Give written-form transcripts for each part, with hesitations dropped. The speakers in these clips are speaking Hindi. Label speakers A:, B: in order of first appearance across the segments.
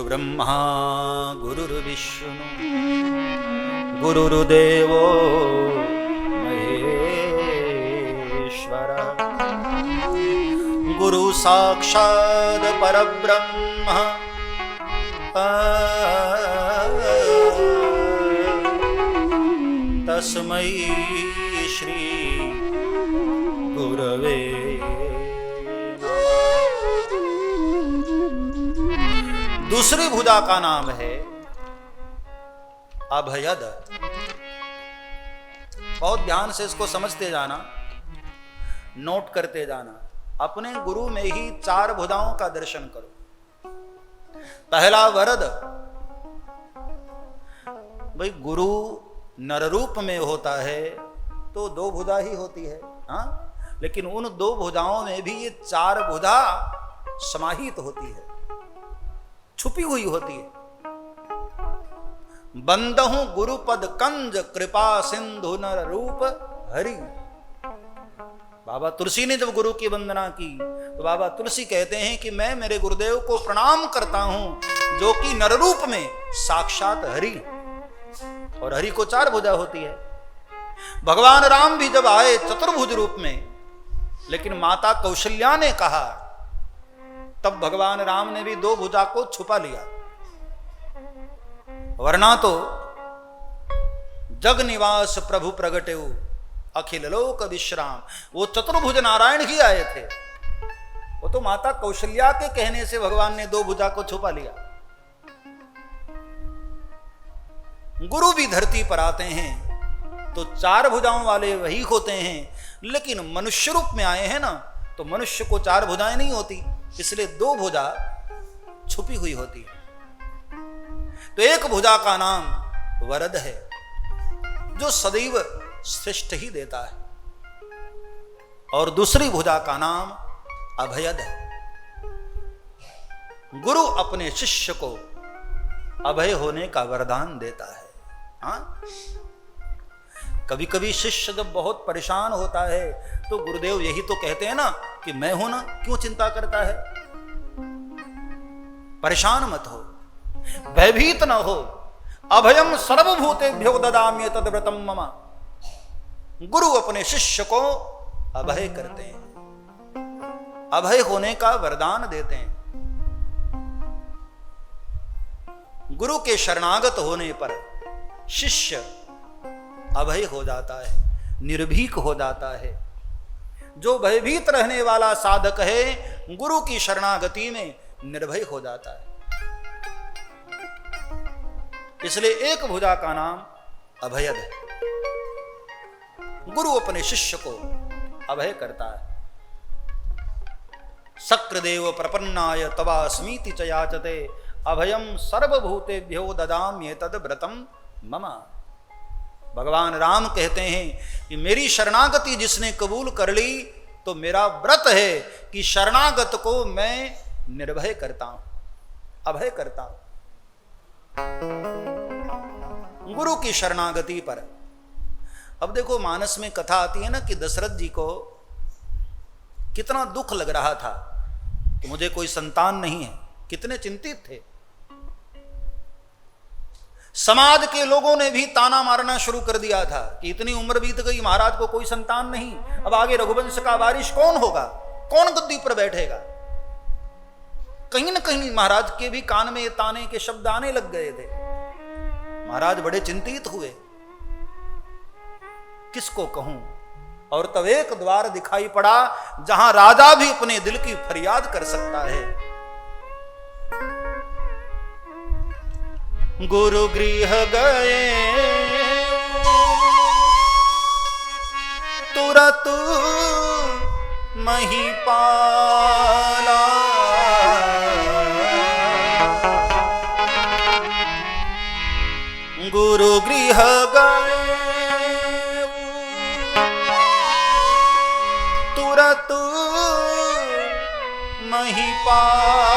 A: गुरु ब्रह्मा गुरुर्विष्णु गुरुर्देवो महेश्वर गुरु साक्षात् परब्रह्म तस्मै श्री गुरवे। दूसरी भुजा का नाम है अभयद। बहुत ध्यान से इसको समझते जाना, नोट करते जाना। अपने गुरु में ही 4 भुजाओं का दर्शन करो। पहला वरद। भाई गुरु नर रूप में होता है तो 2 भुजा ही होती है, हाँ? लेकिन उन 2 भुजाओं में भी ये 4 भुजा समाहित होती है, छुपी हुई होती है। बंदहु गुरुपद कंज कृपा सिंधु नर रूप हरि। बाबा तुलसी ने जब गुरु की वंदना की तो बाबा तुलसी कहते हैं कि मैं मेरे गुरुदेव को प्रणाम करता हूं जो कि नर रूप में साक्षात हरि, और हरि को 4 भुजा होती है। भगवान राम भी जब आए चतुर्भुज रूप में, लेकिन माता कौशल्या ने कहा, तब भगवान राम ने भी 2 भुजा को छुपा लिया, वरना तो जग निवास प्रभु प्रगटेउ अखिल लोक विश्राम। वो चतुर्भुज नारायण ही आए थे, वो तो माता कौशल्या के कहने से भगवान ने 2 भुजा को छुपा लिया। गुरु भी धरती पर आते हैं तो 4 भुजाओं वाले वही होते हैं, लेकिन मनुष्य रूप में आए हैं ना, तो मनुष्य को 4 भुजाएं नहीं होती, इसलिए 2 भुजा छुपी हुई होती है। तो एक भुजा का नाम वरद है, जो सदैव श्रेष्ठ ही देता है, और दूसरी भुजा का नाम अभयद है। गुरु अपने शिष्य को अभय होने का वरदान देता है, हाँ? कभी कभी शिष्य जब बहुत परेशान होता है तो गुरुदेव यही तो कहते हैं ना कि मैं हूं ना, क्यों चिंता करता है? परेशान मत हो, भयभीत न हो। अभयम सर्वभूतेभ्यो ददामि तद्व्रतम मम। गुरु अपने शिष्य को अभय करते हैं, अभय होने का वरदान देते हैं। गुरु के शरणागत होने पर शिष्य अभय हो जाता है, निर्भीक हो जाता है। जो भयभीत रहने वाला साधक है, गुरु की शरणागति में निर्भय हो जाता है। इसलिए एक भुजा का नाम अभयद है। गुरु अपने शिष्य को अभय करता है। सक्र देव प्रपन्नाय तवा स्मीति च याचते अभयम सर्वभूतेभ्यो ददाम्येतद् व्रतम मम। भगवान राम कहते हैं कि मेरी शरणागति जिसने कबूल कर ली तो मेरा व्रत है कि शरणागत को मैं निर्भय करता हूं, अभय करता हूं। गुरु की शरणागति पर अब देखो, मानस में कथा आती है ना कि दशरथ जी को कितना दुख लग रहा था कि मुझे कोई संतान नहीं है, कितने चिंतित थे। समाज के लोगों ने भी ताना मारना शुरू कर दिया था कि इतनी उम्र बीत गई, महाराज को कोई संतान नहीं, अब आगे रघुवंश का वारिस कौन होगा, कौन गद्दी पर बैठेगा। कहीं न कहीं महाराज के भी कान में ये ताने के शब्द आने लग गए थे। महाराज बड़े चिंतित हुए, किसको कहूं। और तब एक द्वार दिखाई पड़ा जहां राजा भी अपने दिल की फरियाद कर सकता है। गुरु गृह गए तुरत महिपाला, गुरु गृह गए तुरत महिपाला,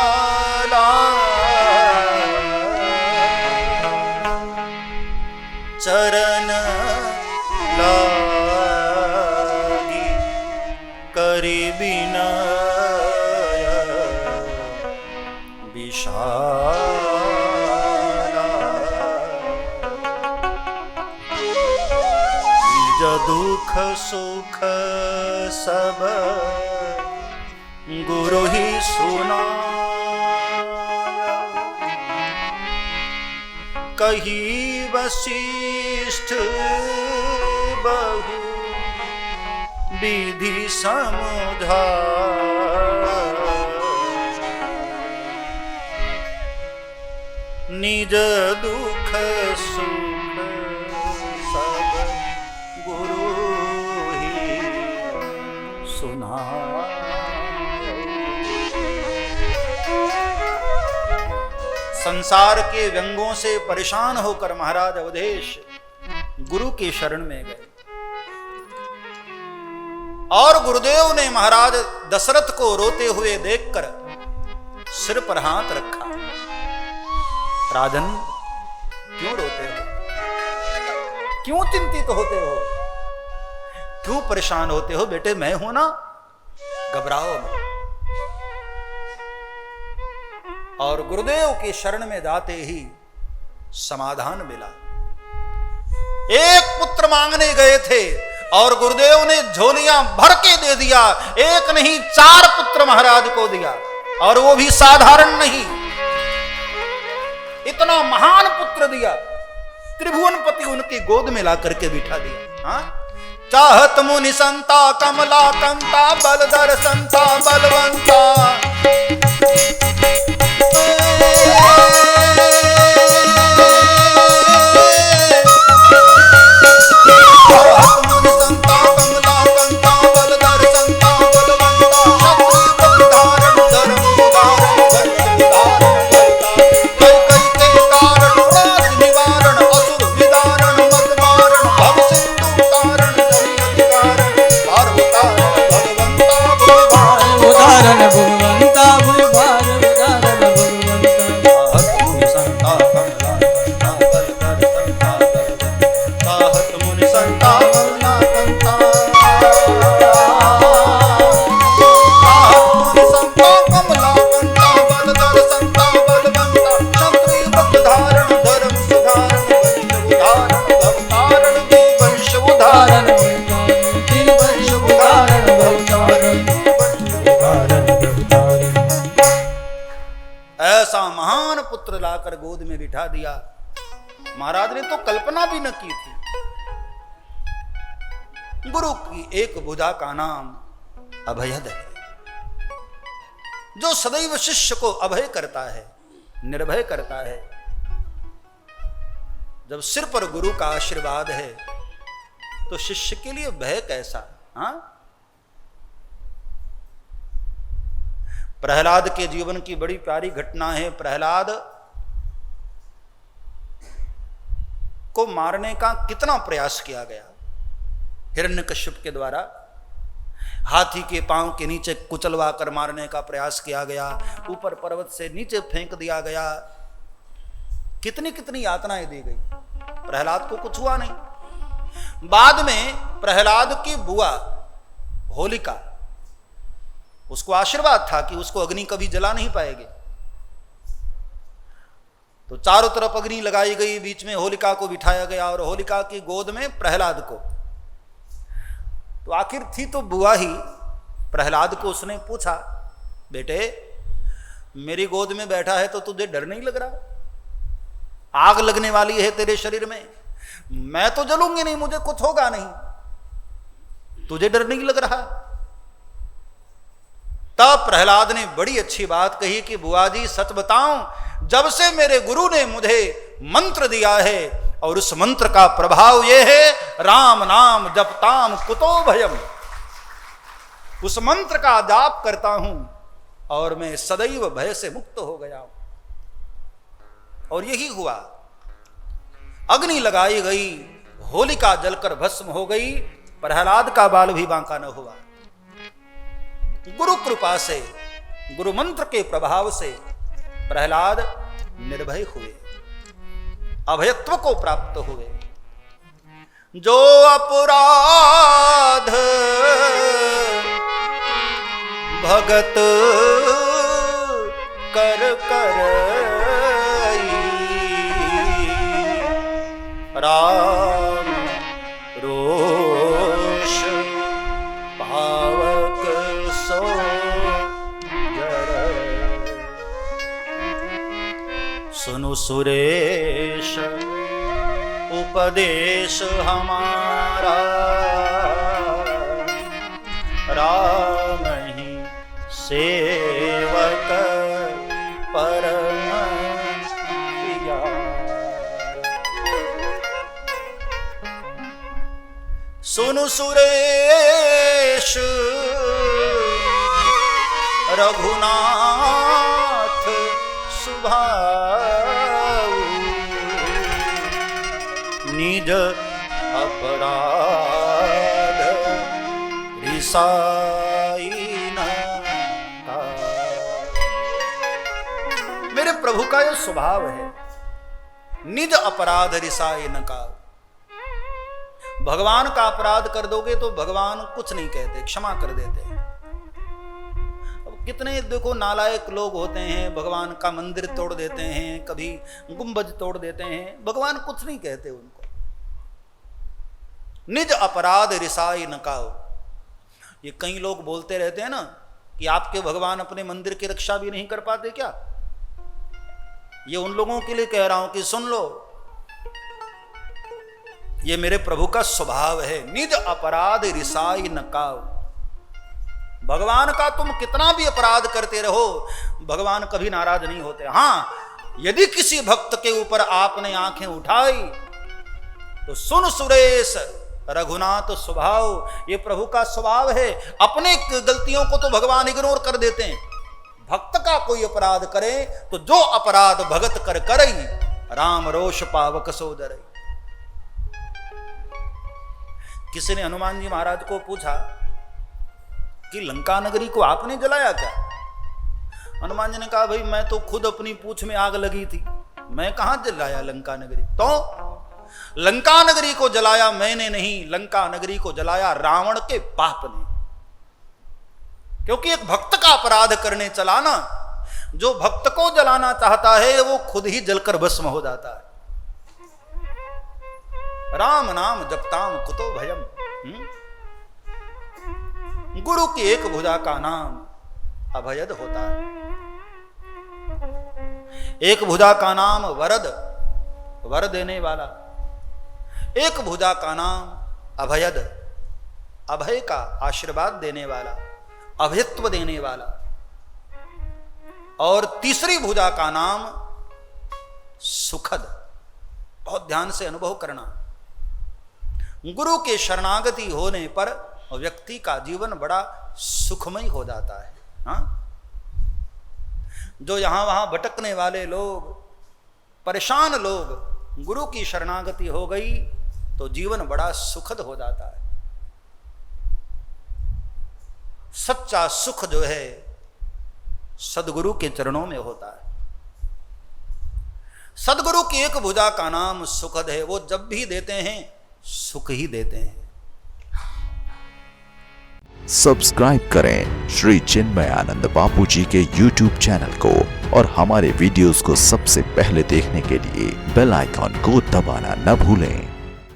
A: चरण लागी करि बिनय विशाल। दुख सुख सब गुरु ही सुना, कही वशिष्ठ बहु विधि समझा, निज दुख सुख सब गुरु ही सुना। संसार के व्यंगों से परेशान होकर महाराज अवधेश गुरु के शरण में गए और गुरुदेव ने महाराज दशरथ को रोते हुए देखकर सिर पर हाथ रखा। राजन, क्यों रोते हो? क्यों चिंतित होते हो? क्यों परेशान होते हो? बेटे मैं हूं ना, घबराओ मत। और गुरुदेव के शरण में जाते ही समाधान मिला। एक पुत्र मांगने गए थे और गुरुदेव ने झोलियां भर के दे दिया। एक नहीं 4 पुत्र महाराज को दिया, और वो भी साधारण नहीं, इतना महान पुत्र दिया। त्रिभुवनपति उनकी गोद में ला करके बिठा दिया। हाँ, चाहत मुनि संता कमला कंता, बलधर संता बलवंता, लाकर गोद में बिठा दिया। महाराज ने तो कल्पना भी न की थी। गुरु की एक भुजा का नाम अभयद है, जो सदैव शिष्य को अभय करता है, निर्भय करता है। जब सिर पर गुरु का आशीर्वाद है तो शिष्य के लिए भय कैसा? हाँ, प्रहलाद के जीवन की बड़ी प्यारी घटना है। प्रहलाद को मारने का कितना प्रयास किया गया। हिरण्यकश्यप के द्वारा हाथी के पांव के नीचे कुचलवा कर मारने का प्रयास किया गया, ऊपर पर्वत से नीचे फेंक दिया गया, कितनी कितनी यातनाएं दी गई। प्रहलाद को कुछ हुआ नहीं। बाद में प्रहलाद की बुआ होलिका, उसको आशीर्वाद था कि उसको अग्नि कभी जला नहीं पाएगी, तो चारों तरफ अग्नि लगाई गई, बीच में होलिका को बिठाया गया और होलिका की गोद में प्रहलाद को। तो आखिर थी तो बुआ ही। प्रहलाद को उसने पूछा, बेटे मेरी गोद में बैठा है तो तुझे डर नहीं लग रहा? आग लगने वाली है तेरे शरीर में, मैं तो जलूंगी नहीं, मुझे कुछ होगा नहीं, तुझे डर नहीं लग रहा? तब प्रहलाद ने बड़ी अच्छी बात कही कि बुआ जी सच बताऊं, जब से मेरे गुरु ने मुझे मंत्र दिया है और उस मंत्र का प्रभाव यह है, राम नाम जपताम कुतो भयम, उस मंत्र का जाप करता हूं और मैं सदैव भय से मुक्त हो गया हूं। और यही हुआ। अग्नि लगाई गई, होलिका जलकर भस्म हो गई, प्रहलाद का बाल भी बांका न हुआ। गुरु कृपा से, गुरु मंत्र के प्रभाव से प्रहलाद निर्भय हुए, अभयत्व को प्राप्त हुए। जो अपराध भगत कर कर राम रो सुनु सुरेश उपदेश हमारा, राम ही सेवक परम प्यारा। सुनु सुरेश रघुनाथ सुभाऊ, निज अपराध रिसाई न काऊ। मेरे प्रभु का यह स्वभाव है, निज अपराध रिसाई न काऊ। भगवान का अपराध कर दोगे तो भगवान कुछ नहीं कहते, क्षमा कर देते हैं। अब कितने देखो नालायक लोग होते हैं, भगवान का मंदिर तोड़ देते हैं, कभी गुंबज तोड़ देते हैं, भगवान कुछ नहीं कहते उनको। निज अपराध रिसाई न काऊ। ये कई लोग बोलते रहते हैं ना कि आपके भगवान अपने मंदिर की रक्षा भी नहीं कर पाते क्या। ये उन लोगों के लिए कह रहा हूं कि सुन लो, ये मेरे प्रभु का स्वभाव है, निज अपराध रिसाई न काऊ। भगवान का तुम कितना भी अपराध करते रहो, भगवान कभी नाराज नहीं होते। हां, यदि किसी भक्त के ऊपर आपने आंखें उठाई तो सुन सुरेश रघुनाथ स्वभाव, ये प्रभु का स्वभाव है। अपने गलतियों को तो भगवान इग्नोर कर देते हैं, भक्त का कोई अपराध करे तो जो अपराध भगत कर करई, राम रोष पावक सोदरई। किसी ने हनुमान जी महाराज को पूछा कि लंका नगरी को आपने जलाया क्या। हनुमान जी ने कहा, भाई मैं तो खुद अपनी पूंछ में आग लगी थी, मैं कहां जलाया लंका नगरी। तो लंका नगरी को जलाया मैंने नहीं, लंका नगरी को जलाया रावण के पाप ने। क्योंकि एक भक्त का अपराध करने चला ना, जो भक्त को जलाना चाहता है वो खुद ही जलकर भस्म हो जाता है। राम नाम जपताम कुतो भयम। गुरु की एक भुजा का नाम अभयद होता है। एक भुजा का नाम वरद, वर देने वाला। एक भुजा का नाम अभयद, अभय का आशीर्वाद देने वाला, अभयत्व देने वाला। और तीसरी भुजा का नाम सुखद। बहुत ध्यान से अनुभव करना। गुरु के शरणागति होने पर व्यक्ति का जीवन बड़ा सुखमय हो जाता है। हाँ? जो यहां वहां भटकने वाले लोग, परेशान लोग, गुरु की शरणागति हो गई तो जीवन बड़ा सुखद हो जाता है। सच्चा सुख जो है सदगुरु के चरणों में होता है। सदगुरु की एक भुजा का नाम सुखद है। वो जब भी देते हैं सुख ही देते हैं।
B: सब्सक्राइब करें श्री चिन्मयानंद बापू जी के YouTube चैनल को और हमारे वीडियोस को सबसे पहले देखने के लिए बेल आइकॉन को दबाना न भूलें।